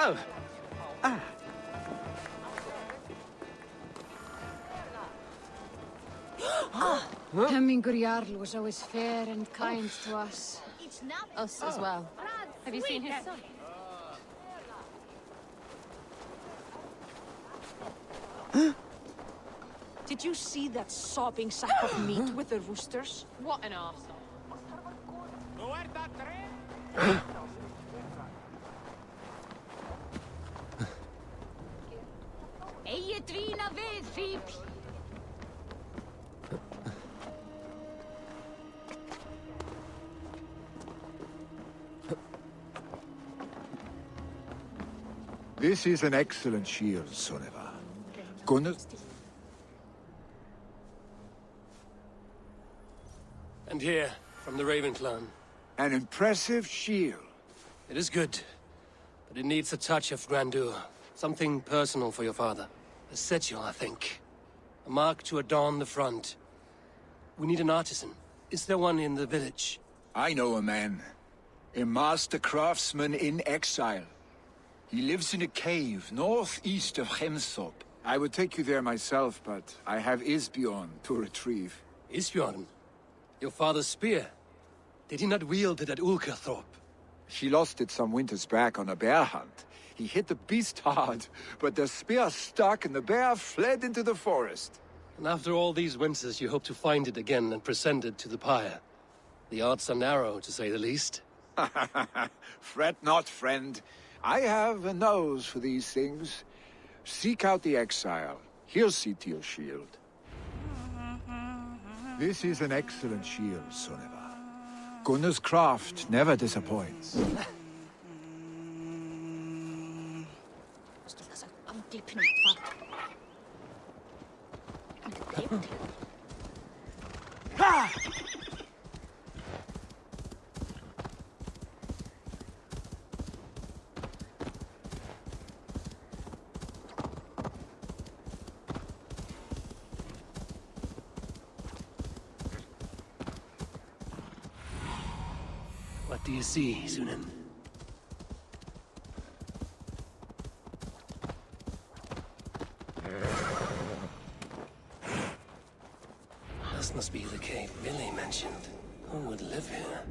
Oh! Ah! Hemmingur Jarl was always fair and kind to us. Us as well. Have you seen his son? Did you see that sopping sack of meat with the roosters? What an arsehole. Eie dvina ved, fíbl! This is an excellent shield, Soneva. Gunnar... And here, from the Raven clan. An impressive shield. It is good, but it needs a touch of grandeur. Something personal for your father. A sigil, I think. A mark to adorn the front. We need an artisan. Is there one in the village? I know a man. A master craftsman in exile. He lives in a cave northeast of Hemsop. I would take you there myself, but I have Isbjorn to retrieve. Isbjorn? Your father's spear? Did he not wield it at Ulkerthorpe? He lost it some winters back on a bear hunt. He hit the beast hard, but the spear stuck and the bear fled into the forest. And after all these winters, you hope to find it again and present it to the pyre. The odds are narrow, to say the least. Fret not, friend. I have a nose for these things. Seek out the exile. He'll see to your shield. This is an excellent shield, Soneva. Gunnar's craft never disappoints. Ha! What do you see, Sunan? This must be the cave Villi mentioned. Who would live here?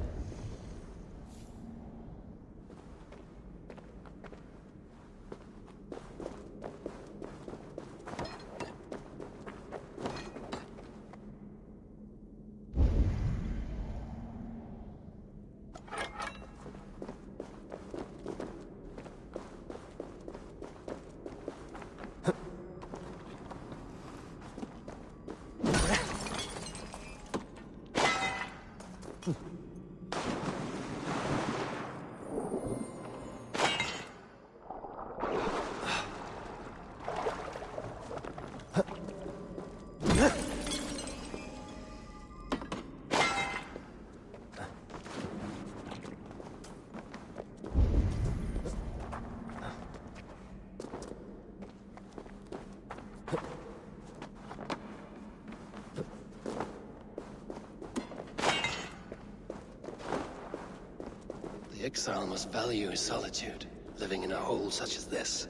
The exile must value his solitude, living in a hole such as this.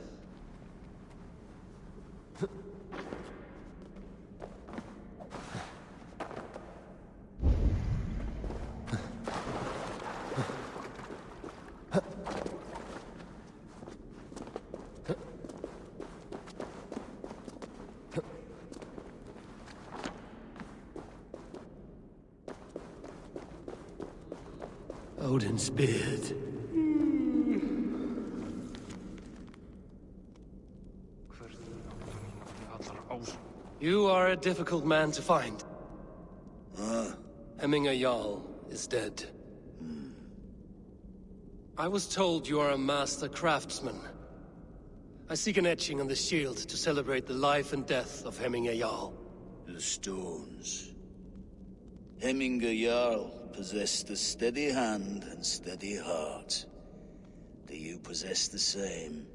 Odin's beard. You are a difficult man to find. Hemminger Jarl is dead. I was told you are a master craftsman. I seek an etching on the shield to celebrate the life and death of Hemminger Jarl. The stones. Hemminger Jarl possessed a steady hand and steady heart. Do you possess the same?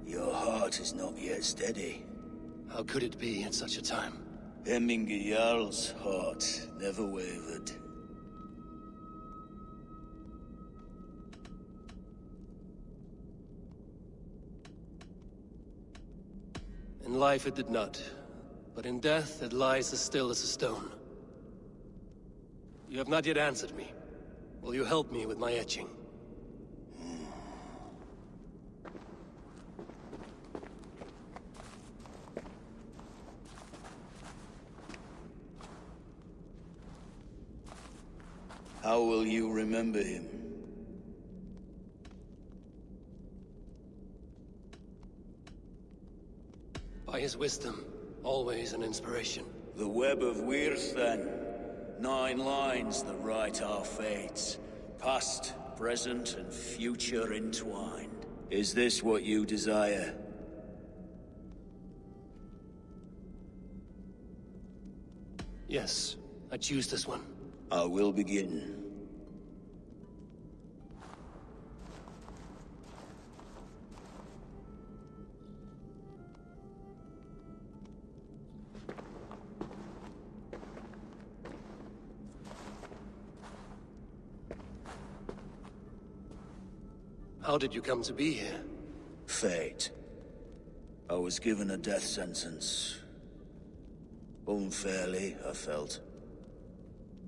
Your heart is not yet steady. How could it be at such a time? Hemminger Jarl's heart never wavered. In life it did not, but in death it lies as still as a stone. You have not yet answered me. Will you help me with my etching? How will you remember him? By his wisdom, always an inspiration. The web of Wirth, then. 9 lines that write our fates. Past, present, and future entwined. Is this what you desire? Yes, I choose this one. I will begin. How did you come to be here? Fate. I was given a death sentence. Unfairly, I felt.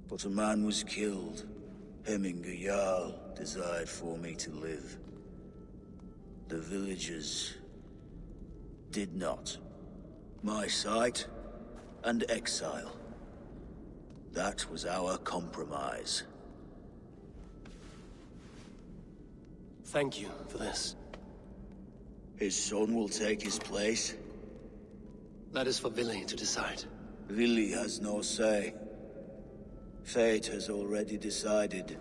But a man was killed. Hemminger Jarl desired for me to live. The villagers did not. My sight and exile. That was our compromise. Thank you for this. His son will take his place. That is for Villi to decide. Villi has no say. Fate has already decided.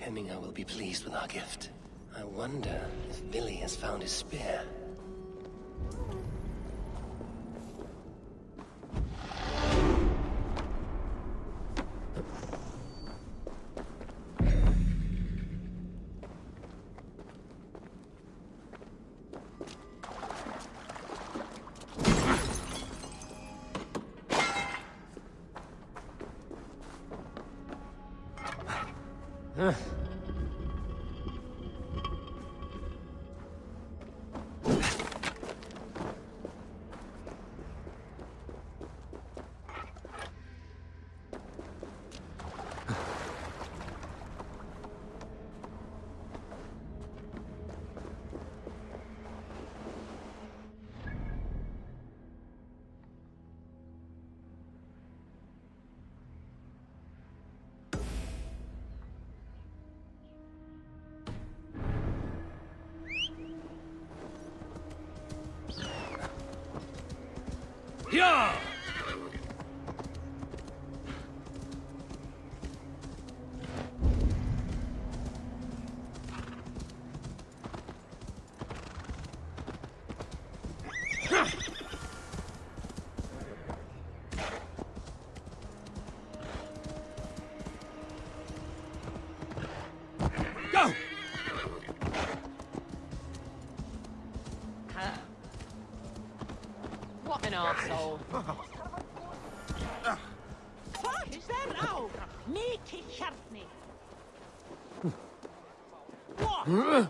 Hemminger will be pleased with our gift. I wonder if Villi has found his spear. Yeah! Go! What an arsehole. Is there now? Make Sharpney. What?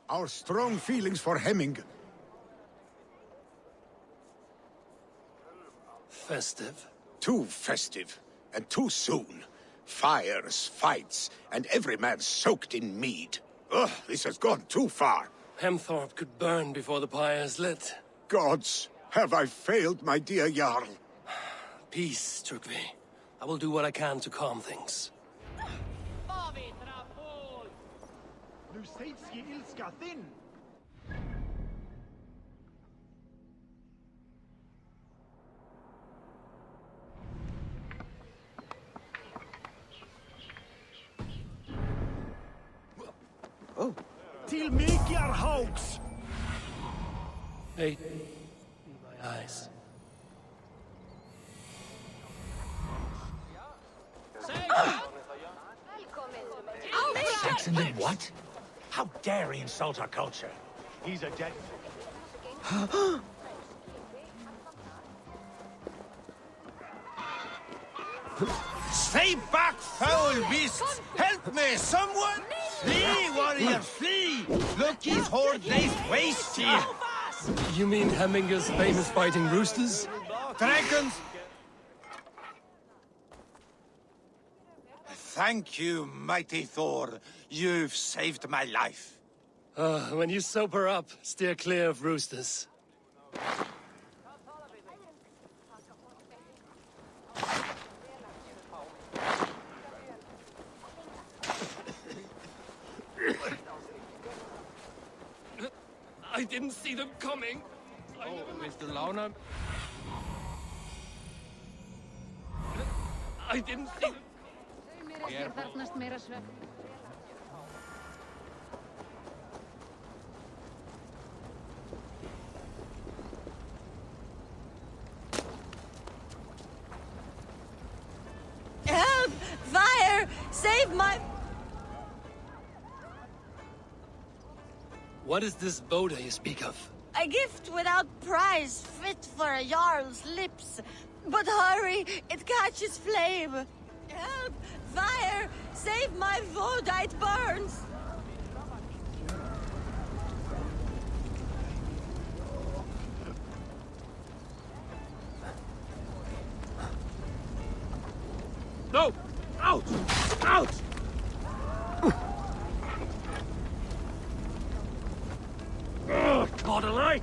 Our strong feelings for Hemming. Festive. Too festive, and too soon. Fires, fights, and every man soaked in mead. Ugh, this has gone too far. Hemthorpe could burn before the pyre's lit. Gods, have I failed my dear Jarl? Peace, Turkvi. I will do what I can to calm things. Till make your hoax! Hate in my eyes. Saxon did what? How dare he insult our culture? He's a dead... Stay back, foul beasts! Help me, someone! Flee, warrior, flee! Look, his horde lays waste here! You mean Hemminger's famous fighting roosters? Dragons! Thank you, mighty Thor. You've saved my life. When you sober up, steer clear of roosters. I didn't see them coming. Mr. Launer. I didn't see them. Mér þarfnast meira svefn. Help! Fire! Save my... What is this Boda you speak of? A gift without price, fit for a Jarl's lips. But hurry, it catches flame. Help! Fire! Save my Voda, it burns! No! Out! Out! Caught a light!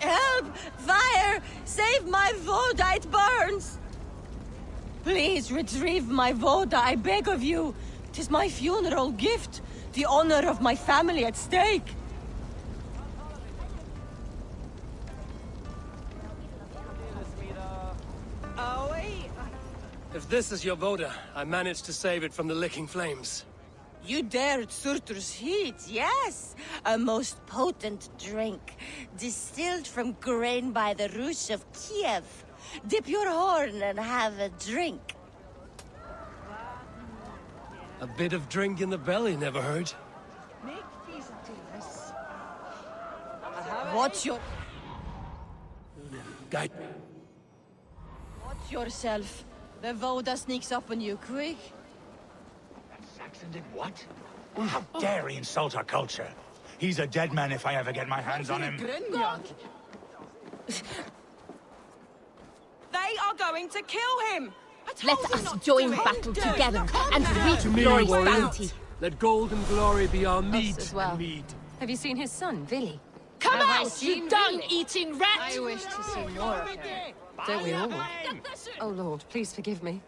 Help! Fire! Save my Voda, it burns! Please retrieve my Voda, I beg of you. 'Tis my funeral gift, the honor of my family at stake. If this is your Boda, I managed to save it from the licking flames. You dared Surtur's heat, yes! A most potent drink, distilled from grain by the Rus of Kiev. Dip your horn and have a drink. A bit of drink in the belly never hurt. Watch your... Guide me. Watch yourself. The Voda sneaks up on you, quick. Saxon did what? How dare he insult our culture? He's a dead man if I ever get my hands on him. They are going to kill him! Let us join battle together and reap glory's bounty. Let gold and glory be our meat as well. and mead. Have you seen his son, Villi? Come Have I out, seen you Villi? dung-eating rat! I wish to see more of her. Don't we all? Oh, Lord, please forgive me.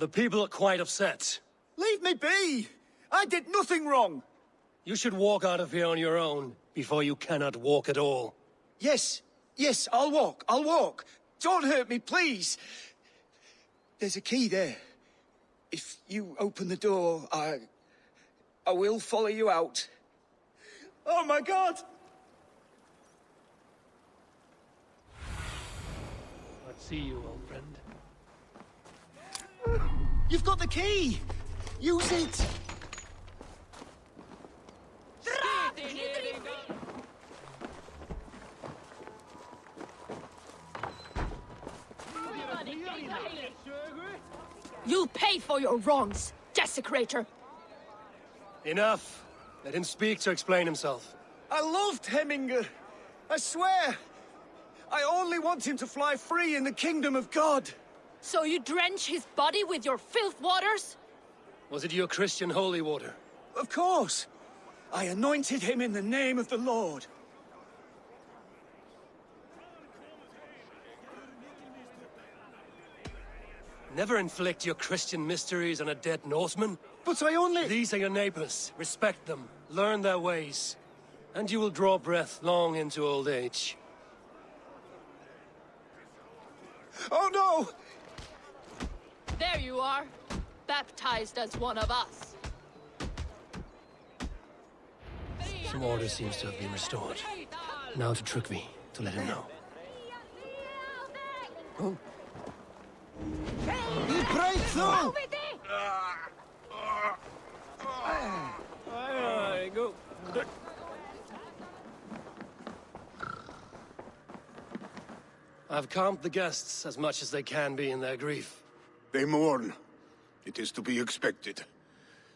The people are quite upset. Leave me be! I did nothing wrong! You should walk out of here on your own, before you cannot walk at all. Yes, I'll walk. Don't hurt me, please! There's a key there. If you open the door, I will follow you out. Oh my god! Let's see you, old friend. You've got the key! Use it! You'll pay for your wrongs, desecrator! Enough! Let him speak to explain himself. I loved Hemminger. I swear. I only want him to fly free in the kingdom of God. So you drench his body with your filth waters? Was it your Christian holy water? Of course. I anointed him in the name of the Lord. Never inflict your Christian mysteries on a dead Norseman. But I only... These are your neighbors. Respect them. Learn their ways. And you will draw breath long into old age. Oh no! There you are, baptized as one of us. Some order seems to have been restored. Now to Trygve, to let him know. Oh. You break through! Go. I've calmed the guests as much as they can be in their grief. They mourn. It is to be expected.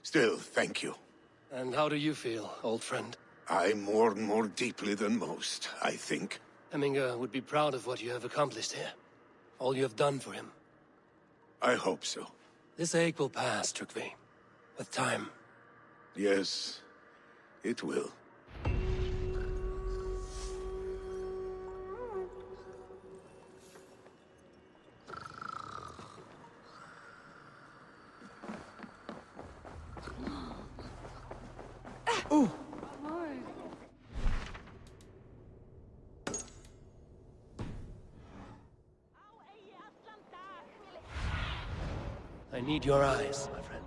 Still, thank you. And how do you feel, old friend? I mourn more deeply than most, I think. Hemminger would be proud of what you have accomplished here. All you have done for him. I hope so. This ache will pass, Trygve. With time. Yes, it will. Oh! I need your eyes, my friend.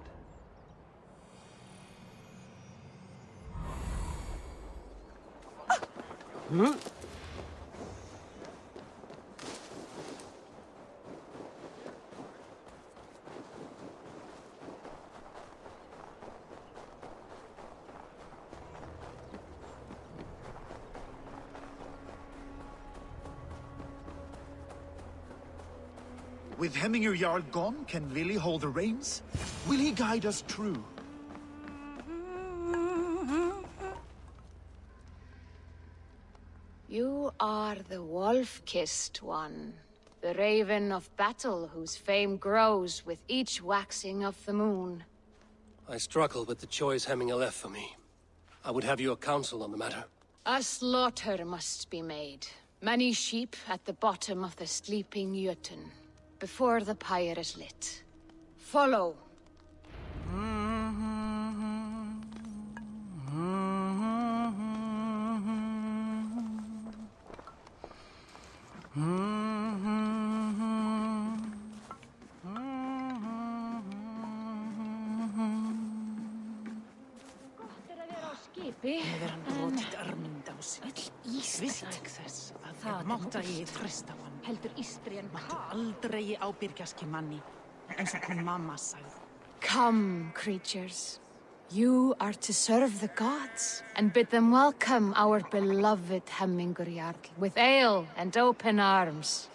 With Hemminger Jarl gone, can Villi hold the reins? Will he guide us true? You are the wolf-kissed one, the raven of battle whose fame grows with each waxing of the moon. I struggle with the choice Hemminger left for me. I would have your counsel on the matter. A slaughter must be made. Many sheep at the bottom of the sleeping Jötun, before the pyre is lit. Follow. Meðan hann brotið armynda á sig. Vist þess að það mátta ég treysta á hann. Heldur Ístrian Máttu aldrei ábyrgjast manni, eins og hún mamma sagði. Come, creatures. You are to serve the gods, and bid them welcome our beloved Hemminger Jarl with ale and open arms.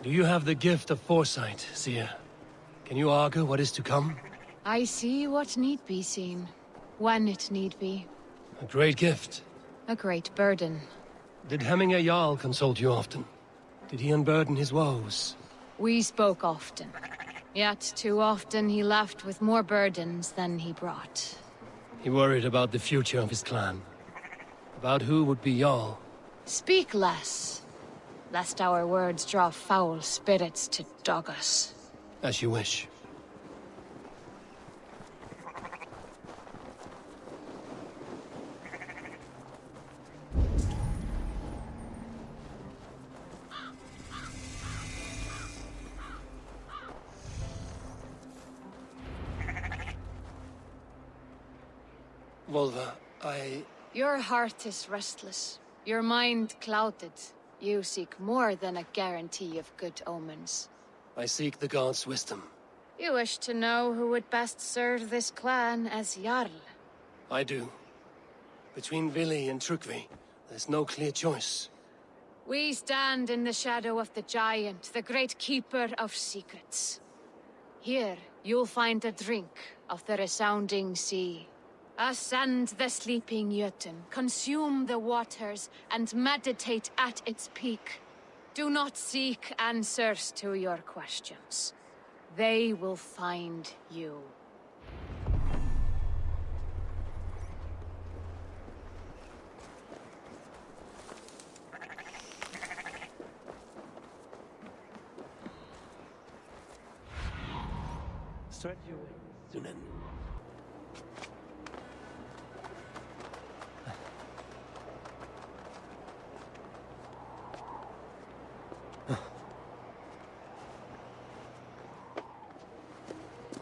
Do you have the gift of foresight, seer? Can you argue what is to come? I see what need be seen, when it need be. A great gift. A great burden. Did Hemminger Jarl consult you often? Did he unburden his woes? We spoke often. Yet too often he left with more burdens than he brought. He worried about the future of his clan. About who would be Jarl. Speak less, lest our words draw foul spirits to dog us. As you wish. Volva, Your heart is restless. Your mind clouded. You seek more than a guarantee of good omens. I seek the gods' wisdom. You wish to know who would best serve this clan as Jarl. I do. Between Villi and Trukvi, there's no clear choice. We stand in the shadow of the giant, the great keeper of secrets. Here, you'll find a drink of the resounding sea. Ascend the sleeping Jötun, consume the waters, and meditate at its peak. Do not seek answers to your questions. They will find you. Stretch your wings, Sunan.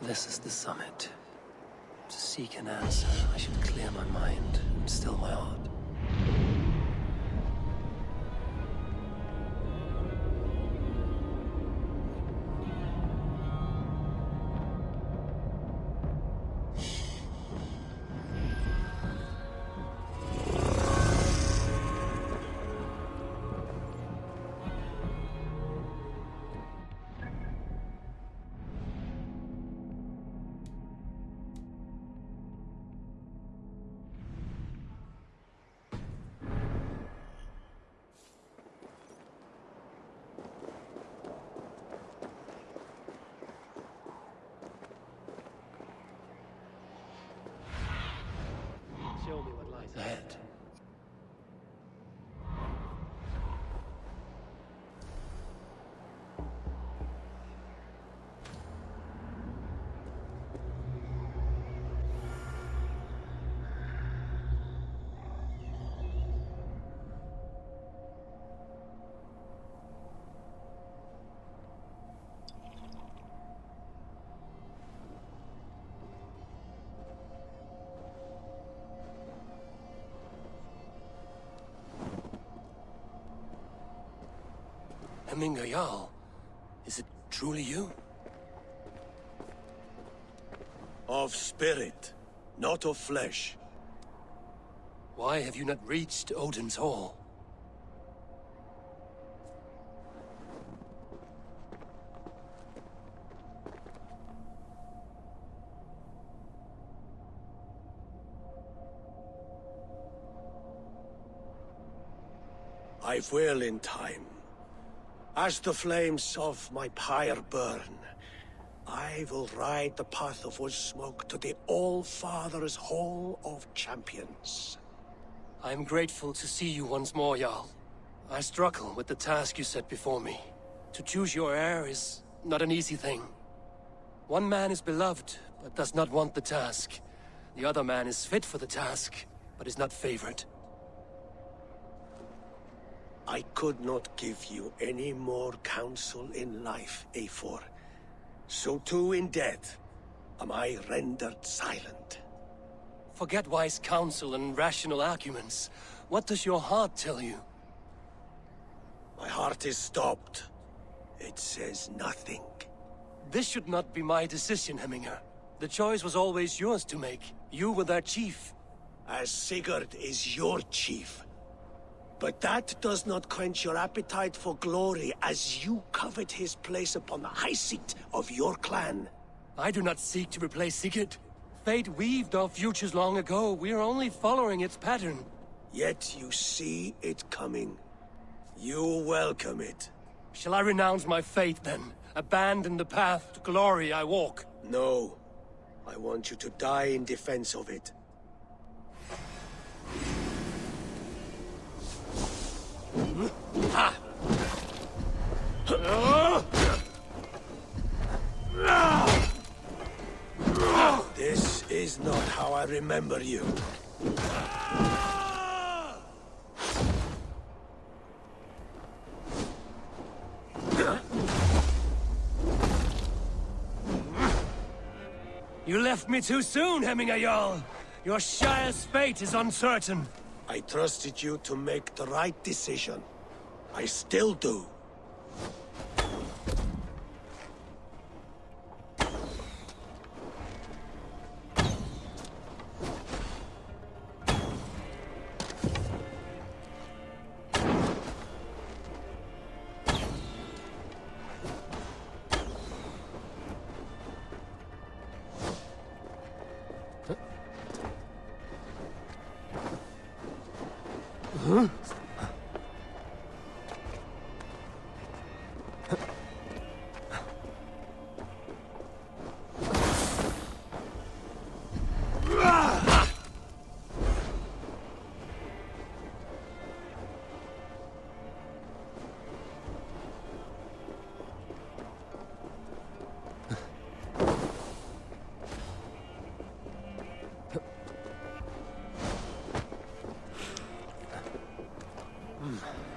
This is the summit. To seek an answer, I should clear my mind and still my heart. Show me what lies ahead. Hemingr Jarl, is it truly you? Of spirit, not of flesh. Why have you not reached Odin's Hall? I will in time. As the flames of my pyre burn, I will ride the path of Smoke to the All-Father's Hall of Champions. I am grateful to see you once more, Jarl. I struggle with the task you set before me. To choose your heir is not an easy thing. One man is beloved, but does not want the task. The other man is fit for the task, but is not favored. I could not give you any more counsel in life, Eivor. So too in death am I rendered silent. Forget wise counsel and rational arguments. What does your heart tell you? My heart is stopped. It says nothing. This should not be my decision, Hemingr. The choice was always yours to make. You were their chief. As Sigurd is your chief. But that does not quench your appetite for glory as you covet his place upon the high seat of your clan. I do not seek to replace Sigurd. Fate weaved our futures long ago. We are only following its pattern. Yet you see it coming. You welcome it. Shall I renounce my faith, then? abandon the path to glory I walk. No. I want you to die in defense of it. This is not how I remember you. You left me too soon, Hemminger Jarl. Your Shire's fate is uncertain. I trusted you to make the right decision. I still do.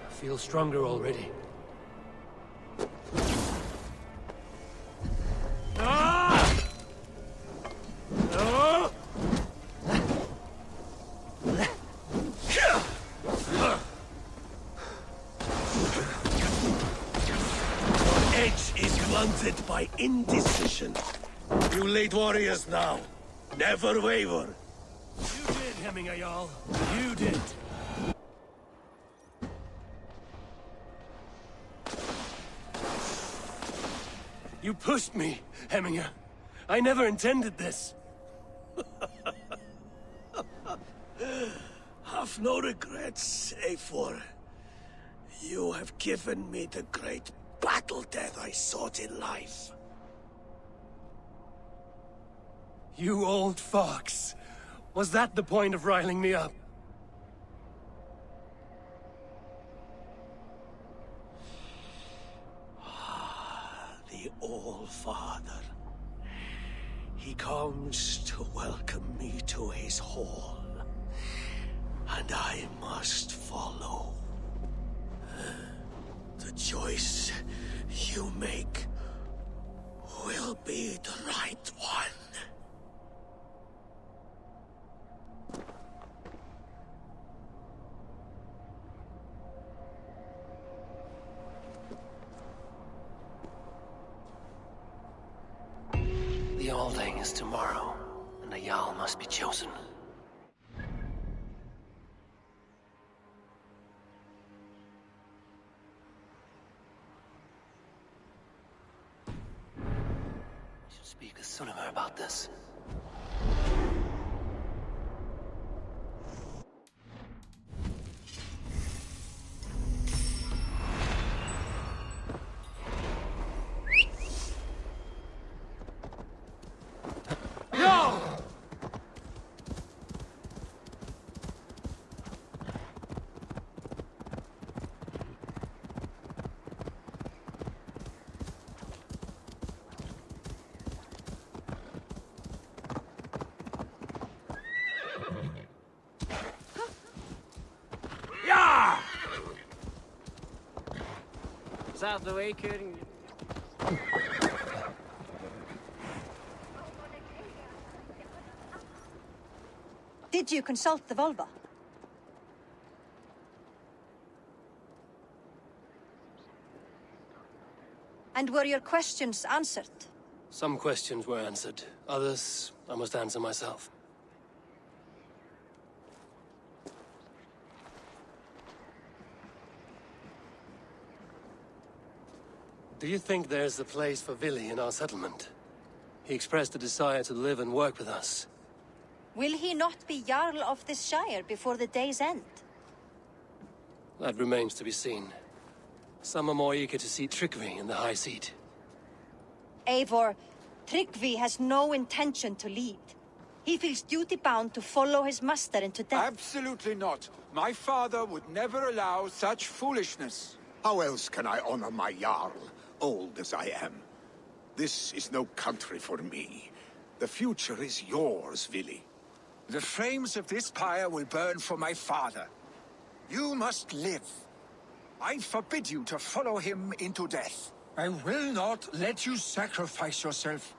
I feel stronger already. Blunted by indecision. You late warriors now. Never waver. You did, Hemminger Jarl. You did. You pushed me, Hemminger. I never intended this. Have no regrets, save for... You have given me the great battle death I sought in life. You old fox. Was that the point of riling me up? The All-Father. He comes to welcome me to his hall. And I must follow. The choice you make will be the right one. The Alding is tomorrow, and a Jarl must be chosen. I should speak with Sunnema about this. Is that the way, Kieran? Did you consult the Volva? And were your questions answered? Some questions were answered. Others, I must answer myself. Do you think there's a place for Villi in our settlement? He expressed a desire to live and work with us. Will he not be Jarl of this Shire before the day's end? That remains to be seen. Some are more eager to see trickery in the High Seat. Eivor, Tryggvi has no intention to lead. He feels duty-bound to follow his master into death. Absolutely not. My father would never allow such foolishness. How else can I honor my Jarl, old as I am? This is no country for me. The future is yours, Villi. The flames of this pyre will burn for my father. You must live. I forbid you to follow him into death. I will not let you sacrifice yourself.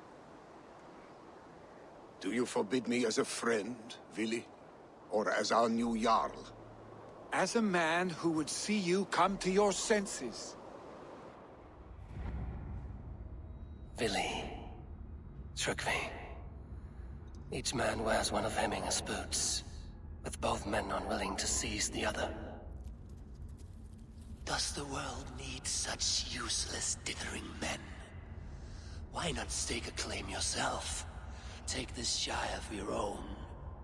Do you forbid me as a friend, Villi? Or as our new Jarl? As a man who would see you come to your senses. Villi. Tryggvi. Each man wears one of Hemminger's boots, with both men unwilling to seize the other. Does the world need such useless, dithering men? Why not stake a claim yourself? Take this shire for your own.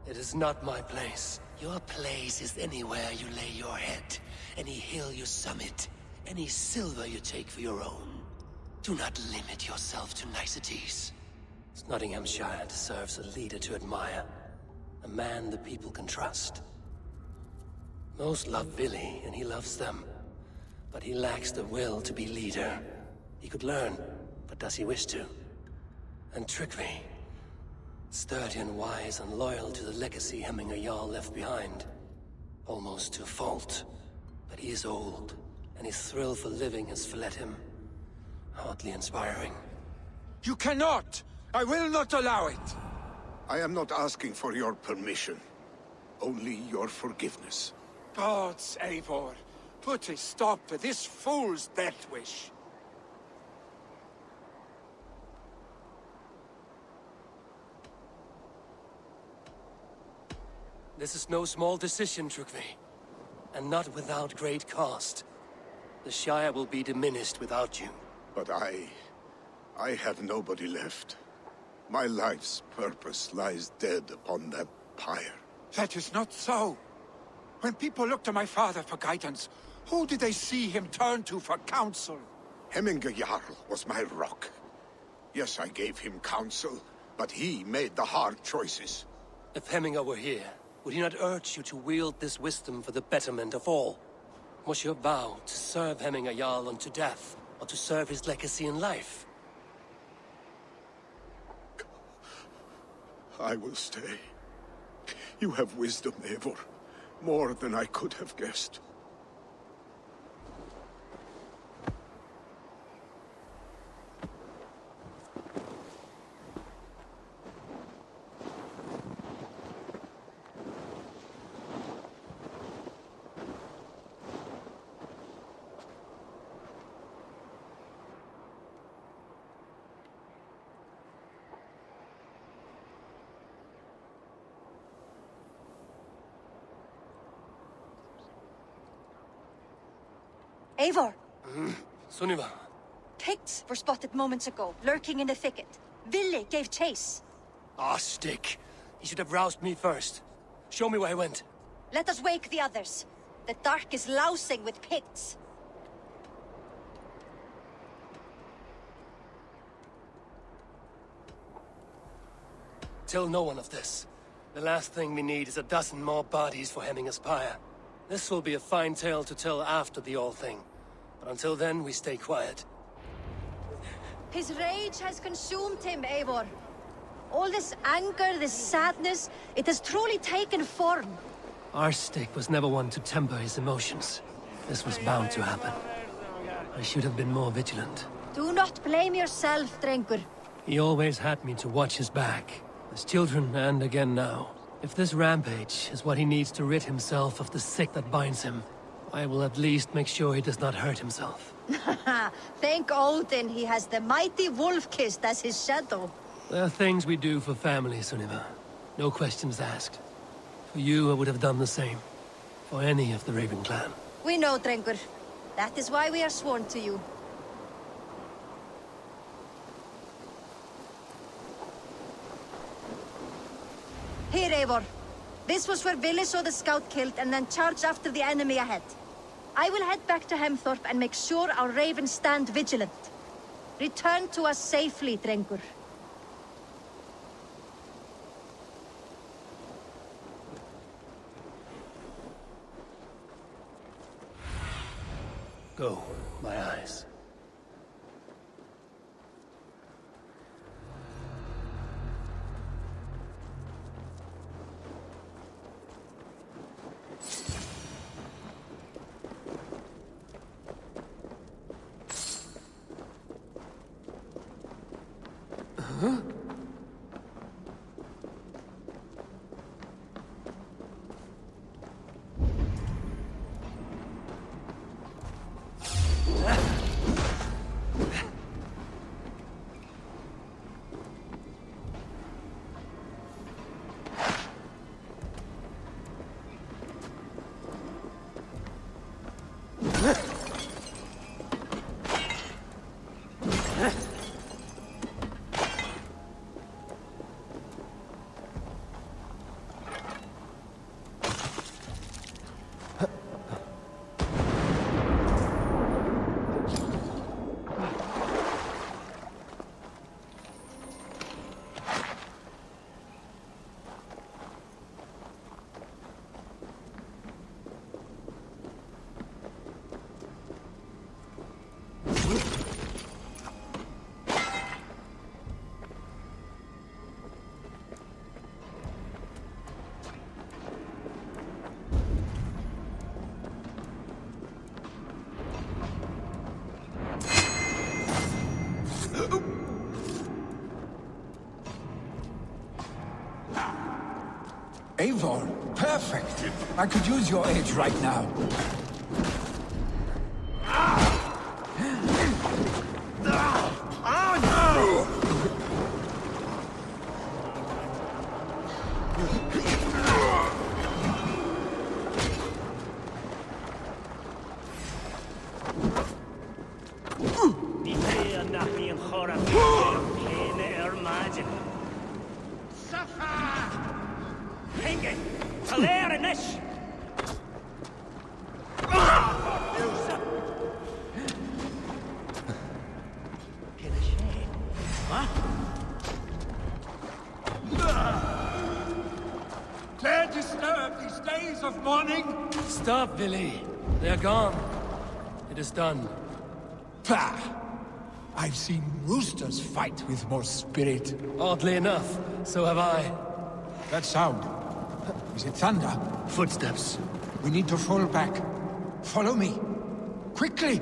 It is not my place. Your place is anywhere you lay your head, any hill you summit, any silver you take for your own. Do not limit yourself to niceties. Nottinghamshire deserves a leader to admire. A man the people can trust. Most love Villi, and he loves them. But he lacks the will to be leader. He could learn, but does he wish to? And Tryggvi, sturdy and wise and loyal to the legacy Hemminger Jarl left behind. Almost to a fault. But he is old, and his thrill for living has fled him. Hardly inspiring. You cannot! I will not allow it! I am not asking for your permission. Only your forgiveness. Gods, Eivor, put a stop to this fool's death wish. This is no small decision, Tryggvi. And not without great cost. The Shire will be diminished without you. But I have nobody left. My life's purpose lies dead upon that pyre. That is not so. When people look to my father for guidance, who did they see him turn to for counsel? Hemminger Jarl was my rock. Yes, I gave him counsel, but he made the hard choices. If Hemminger were here, would he not urge you to wield this wisdom for the betterment of all? Was your vow to serve Hemminger Jarl unto death, or to serve his legacy in life? I will stay. You have wisdom, Eivor. More than I could have guessed. Eivor! Sunniva. Picts were spotted moments ago, lurking in the thicket. Villi gave chase. Ah, stick. He should have roused me first. Show me where he went. Let us wake the others. The dark is lousing with Picts. Tell no one of this. The last thing we need is a dozen more bodies for Hemminger's pyre. This will be a fine tale to tell after the all thing. But until then, we stay quiet. His rage has consumed him, Eivor. All this anger, this sadness, it has truly taken form. Our stick was never one to temper his emotions. This was bound to happen. I should have been more vigilant. Do not blame yourself, Drengur. He always had me to watch his back. As children, and again now. If this rampage is what he needs to rid himself of the sick that binds him, I will at least make sure he does not hurt himself. Thank Odin he has the mighty Wolf-Kissed as his shadow. There are things we do for family, Sunniva. No questions asked. For you, I would have done the same. For any of the Raven clan. We know, Drengur. That is why we are sworn to you. Here, Eivor. This was where Villi saw the scout killed and then charged after the enemy ahead. I will head back to Hemthorpe and make sure our ravens stand vigilant. Return to us safely, Drengur. Go, my eyes. Huh? Eivor, perfect. I could use your aid right now. Dare disturb these days of mourning? Stop, Villi. They're gone. It is done. Pah! I've seen roosters fight with more spirit. Oddly enough, so have I. That sound. Is it thunder? Footsteps. We need to fall back. Follow me. Quickly!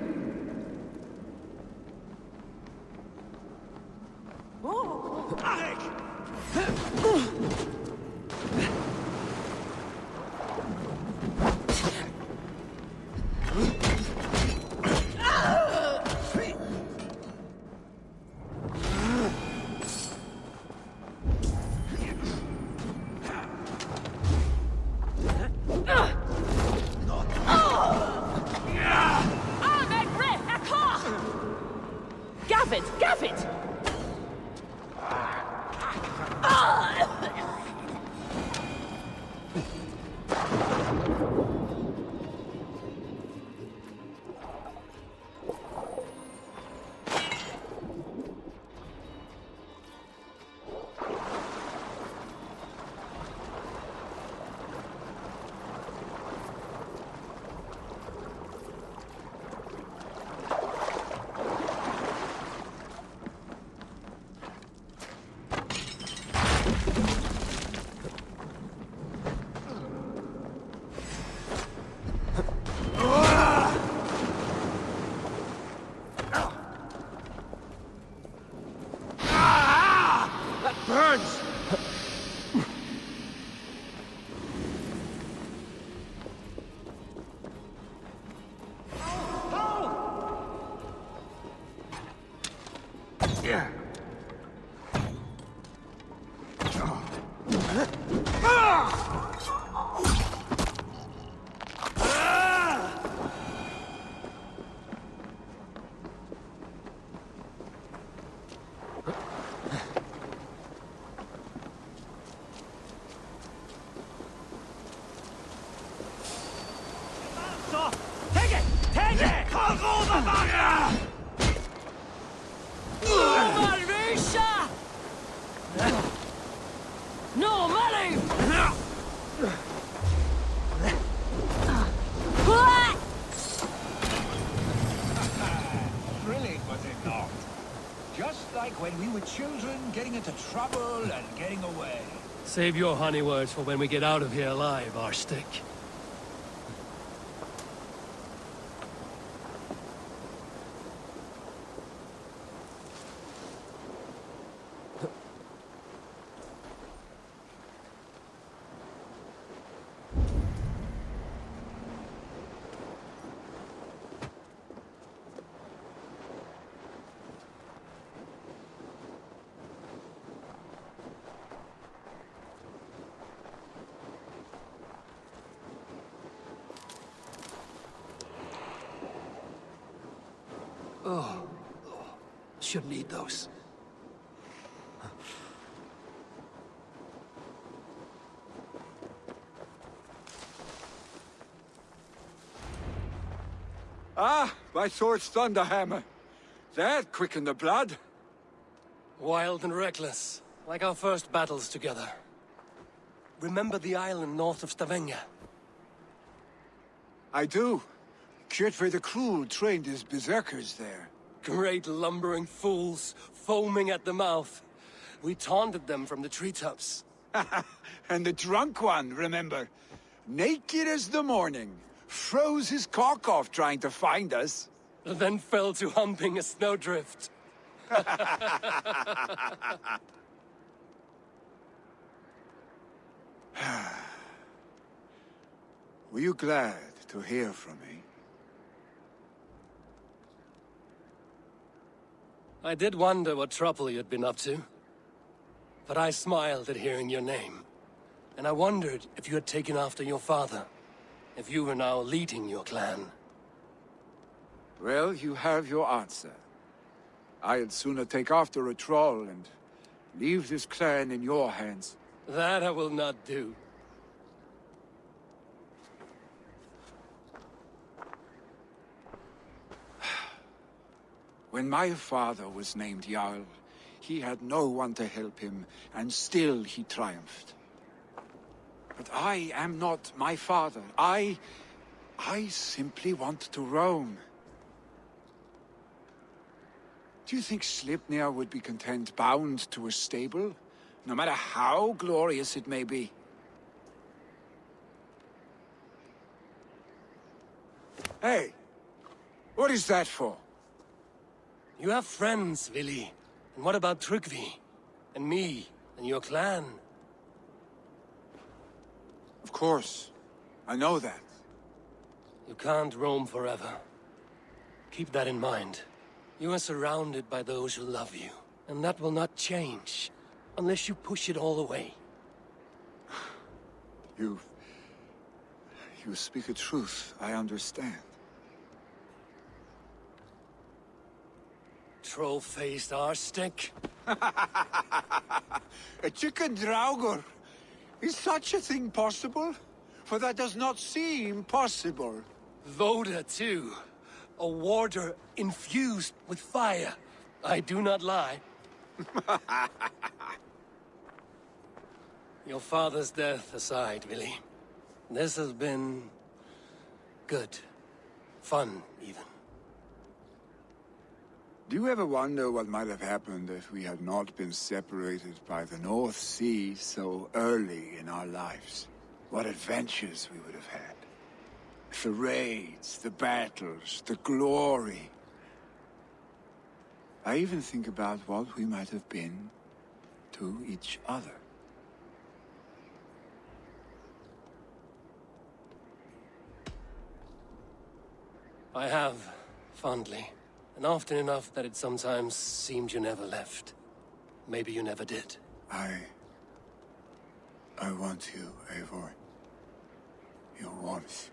No, melee! Thrilling, was it not? Just like when we were children, getting into trouble and getting away. Save your honey words for when we get out of here alive, Arstick. Oh, should need those. Ah, my sword's thunderhammer. That quickened the blood. Wild and reckless, like our first battles together. Remember the island north of Stavanger? I do. Kjotve the Cruel trained his berserkers there. Great lumbering fools, foaming at the mouth. We taunted them from the treetops. And the drunk one, remember? Naked as the morning. Froze his cock off trying to find us. Then fell to humping a snowdrift. Were you glad to hear from me? I did wonder what trouble you'd been up to. But I smiled at hearing your name. And I wondered if you had taken after your father. If you were now leading your clan. Well, you have your answer. I'd sooner take after a troll and leave this clan in your hands. That I will not do. When my father was named Jarl, he had no one to help him, and still he triumphed. But I am not my father. I simply want to roam. Do you think Sleipnir would be content bound to a stable, no matter how glorious it may be? Hey, what is that for? You have friends, Villi. And what about Tryggvi? And me? And your clan? Of course. I know that. You can't roam forever. Keep that in mind. You are surrounded by those who love you. And that will not change. Unless you push it all away. You speak a truth I understand. Troll-faced arstick. A chicken draugr. Is such a thing possible? For that does not seem possible. Voda, too. A warder infused with fire. I do not lie. Your father's death aside, Villi. This has been... good. Fun, even. Do you ever wonder what might have happened if we had not been separated by the North Sea so early in our lives? What adventures we would have had. The raids, the battles, the glory. I even think about what we might have been to each other. I have, fondly. And often enough that it sometimes seemed you never left. Maybe you never did. I want you, Eivor. Your warmth.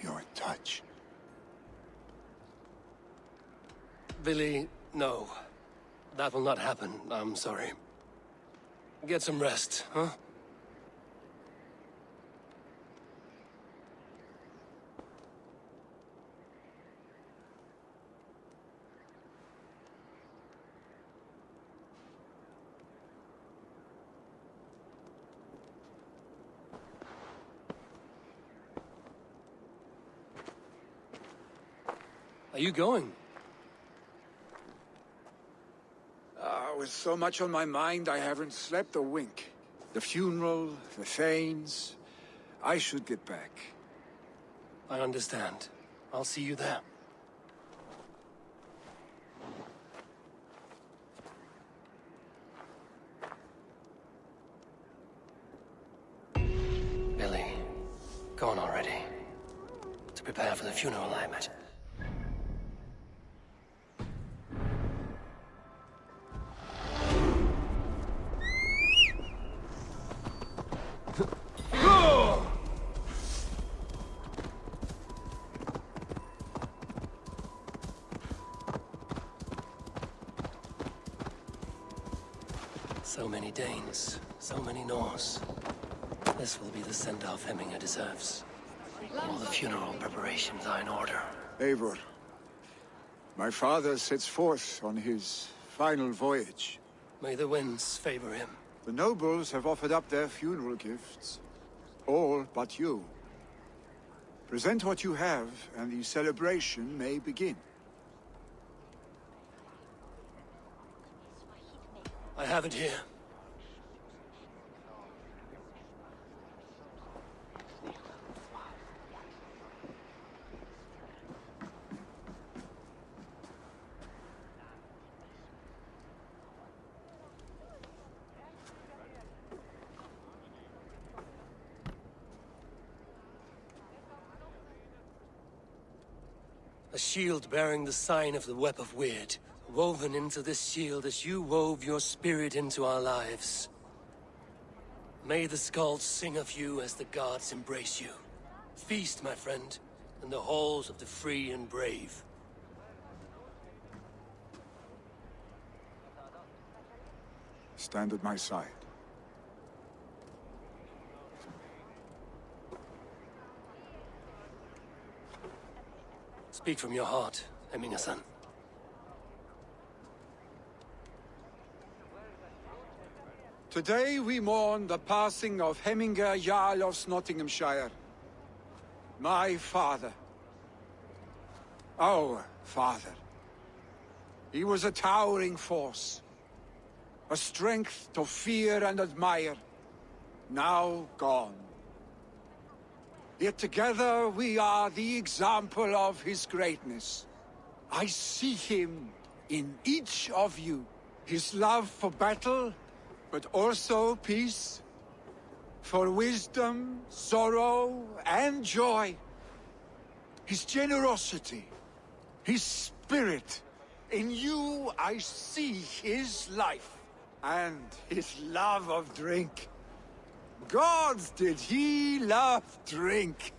Your touch. Villi, no. That will not happen, I'm sorry. Get some rest, huh? Are you going? With so much on my mind, I haven't slept a wink. The funeral, the Thanes. I should get back. I understand. I'll see you there. Billy, gone already. To prepare for the funeral, I imagine. So many Danes, so many Norse. This will be the send-off Hemminger deserves. All the funeral preparations are in order. Eivor, my father sets forth on his final voyage. May the winds favor him. The nobles have offered up their funeral gifts. All but you. Present what you have, and the celebration may begin. I have it here. A shield bearing the sign of the Web of Weird. Woven into this shield as you wove your spirit into our lives. May the skulls sing of you as the gods embrace you. Feast, my friend, in the halls of the free and brave. Stand at my side. Speak from your heart, Hemminger-son. Today we mourn the passing of Hemminger Jarl of Nottinghamshire. My father. Our father. He was a towering force. A strength to fear and admire. Now gone. Yet together we are the example of his greatness. I see him in each of you. His love for battle, but also peace. For wisdom, sorrow, and joy. His generosity, his spirit. In you I see his life, and his love of drink. Gods, did he love drink!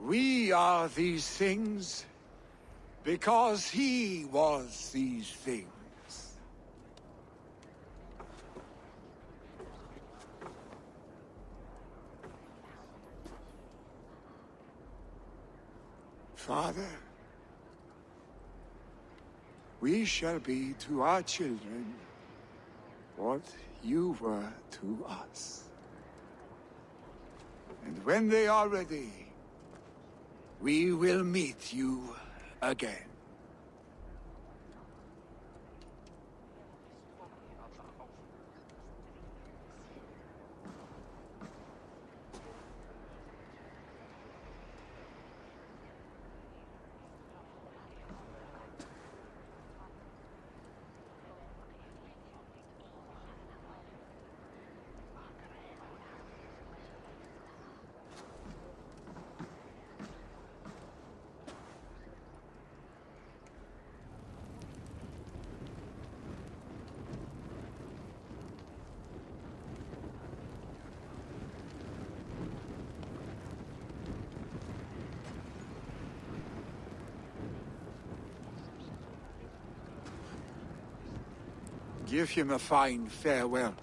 We are these things because he was these things. Father, we shall be to our children what you were to us. And when they are ready, we will meet you again. Give him a fine farewell.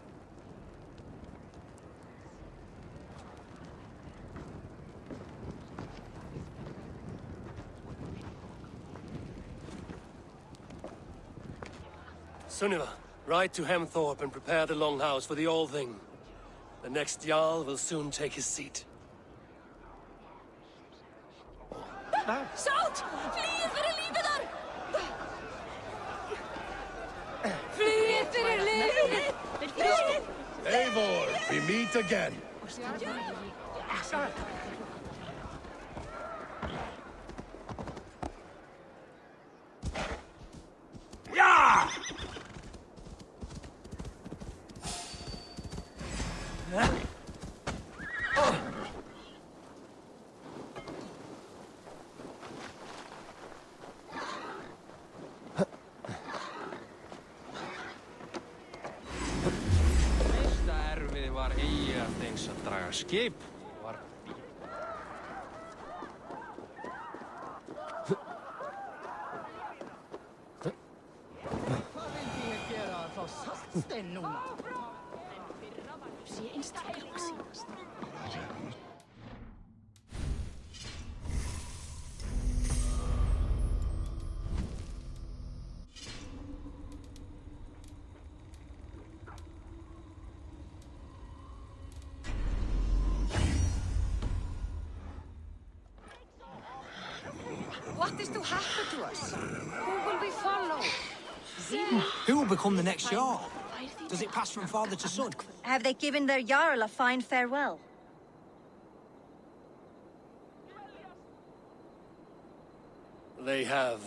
Sunniva, ride to Hemthorpe and prepare the Longhouse for the All-Thing. The next Jarl will soon take his seat. Sjátt! Flýið fyrir lífið þar! Flýið fyrir lífið! Eivor, we meet again. Mesta erfið var Eyjaþings að draga skip. Var Hvað vildi ég gera að fá saltstein núna? Sé einstaklega síðast. What is to happen to us? Who will we follow? Who will become the next Jarl? Does it pass from father to son? Have they given their Jarl a fine farewell? They have.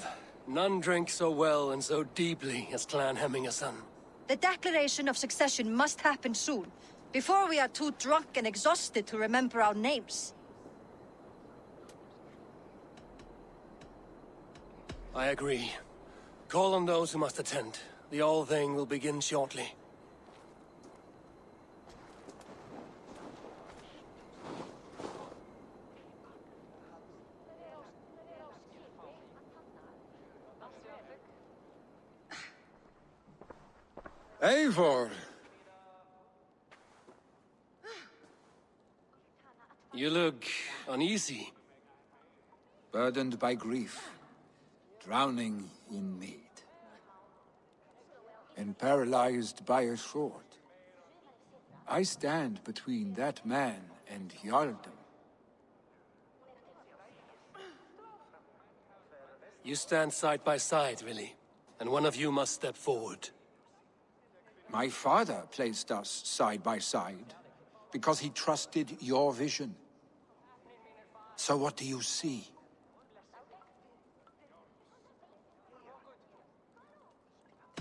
None drink so well and so deeply as Clan Hemmingason. The declaration of succession must happen soon, before we are too drunk and exhausted to remember our names. I agree. Call on those who must attend. The All-Thing will begin shortly. Eivor! You look uneasy. Burdened by grief, drowning in need, and paralyzed by a sword. I stand between that man and Jarldom. You stand side by side, Villi, and one of you must step forward. My father placed us side by side because he trusted your vision. So what do you see?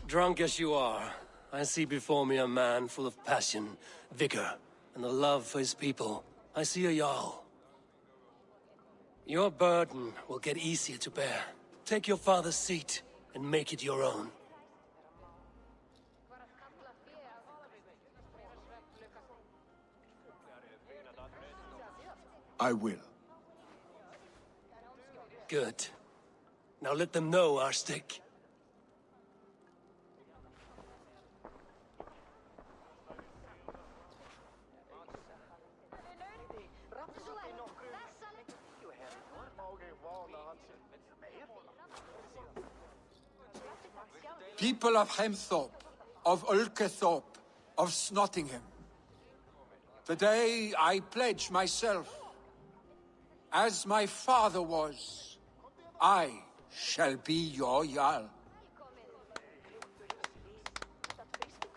Drunk as you are, I see before me a man full of passion, vigor, and the love for his people. I see a Jarl. Your burden will get easier to bear. Take your father's seat and make it your own. I will. Good. Now let them know our stick. People of Hemthorpe, of Ulkethorpe, of Snottingham. Today I pledge myself. As my father was, I shall be your Jarl.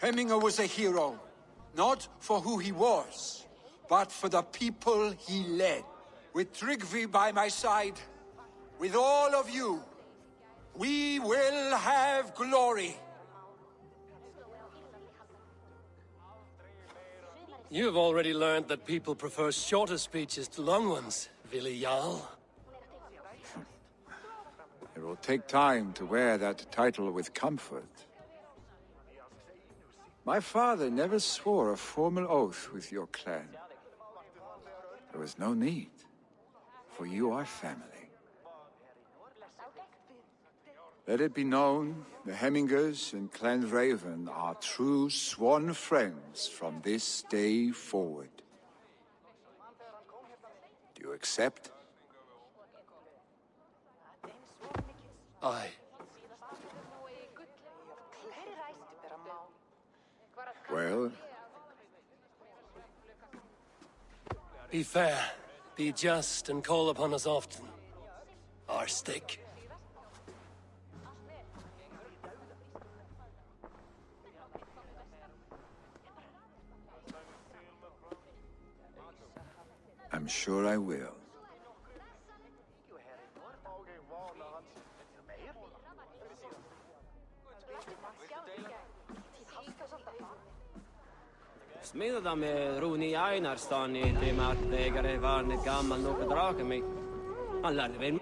Hemminger was a hero, not for who he was, but for the people he led. With Tryggvi by my side, with all of you, we will have glory. You have already learned that people prefer shorter speeches to long ones, Villi Jarl. It will take time to wear that title with comfort. My father never swore a formal oath with your clan. There was no need, for you are family. Let it be known, the Hemmingers and Clan Raven are true sworn friends from this day forward. Do you accept? Aye. Well? Be fair, be just, and call upon us often. our stick. I'm sure I will. Smiddade med Roni Einarstan i det med att ägare var en gammal något drake mig. Han lärde väl.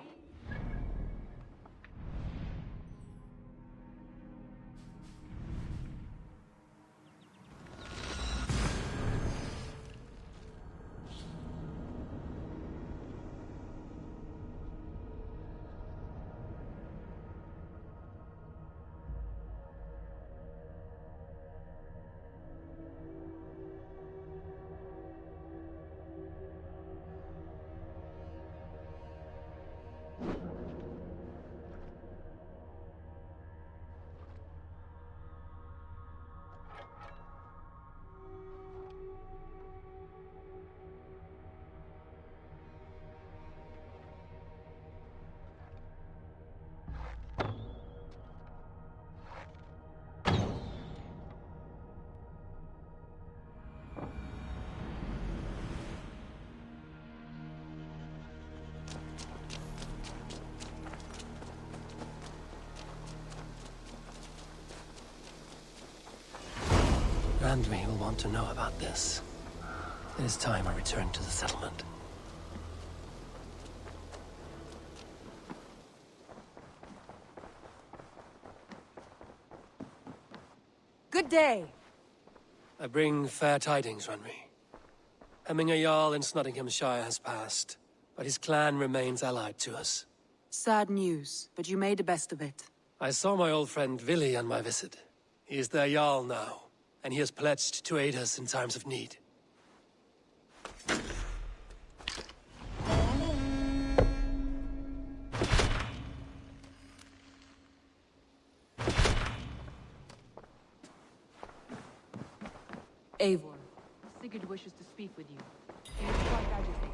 Randvi will want to know about this. It is time I return to the settlement. Good day. I bring fair tidings, Randvi. Hemminger Jarl in Snottinghamshire has passed, but his clan remains allied to us. Sad news, but you made the best of it. I saw my old friend Villi on my visit. He is their Jarl now, and he has pledged to aid us in times of need. Eivor, Sigurd wishes to speak with you. He is quite agitated.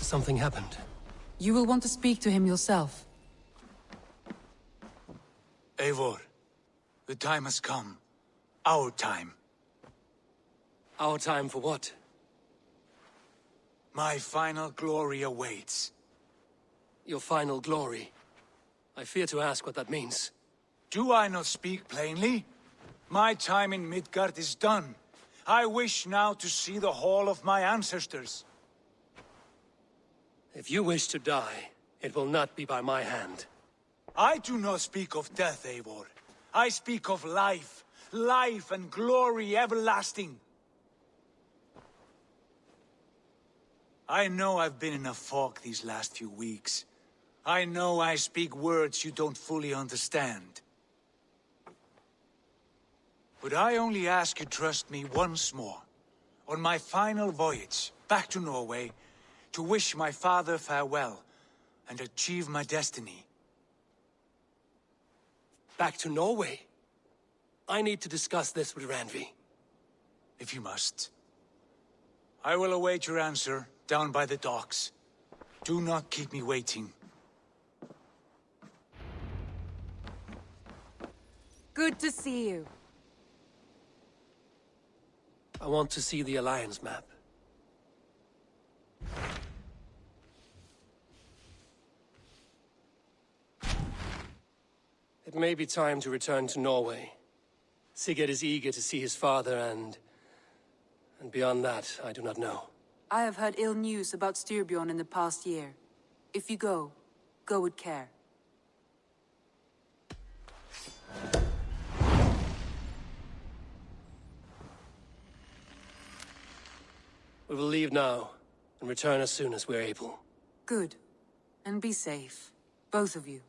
Something happened. You will want to speak to him yourself. Eivor, the time has come. Our time. Our time for what? My final glory awaits. Your final glory? I fear to ask what that means. Do I not speak plainly? My time in Midgard is done. I wish now to see the hall of my ancestors. If you wish to die, it will not be by my hand. I do not speak of death, Eivor. I speak of life. Life and glory everlasting. I know I've been in a fog these last few weeks. I know I speak words you don't fully understand. But I only ask you trust me once more, on my final voyage back to Norway, to wish my father farewell and achieve my destiny. Back to Norway? I need to discuss this with Randvi. If you must. I will await your answer down by the docks. Do not keep me waiting. Good to see you. I want to see the Alliance map. It may be time to return to Norway. Sigurd is eager to see his father and beyond that, I do not know. I have heard ill news about Styrbjorn in the past year. If you go, go with care. We will leave now, and return as soon as we're able. Good. And be safe. Both of you.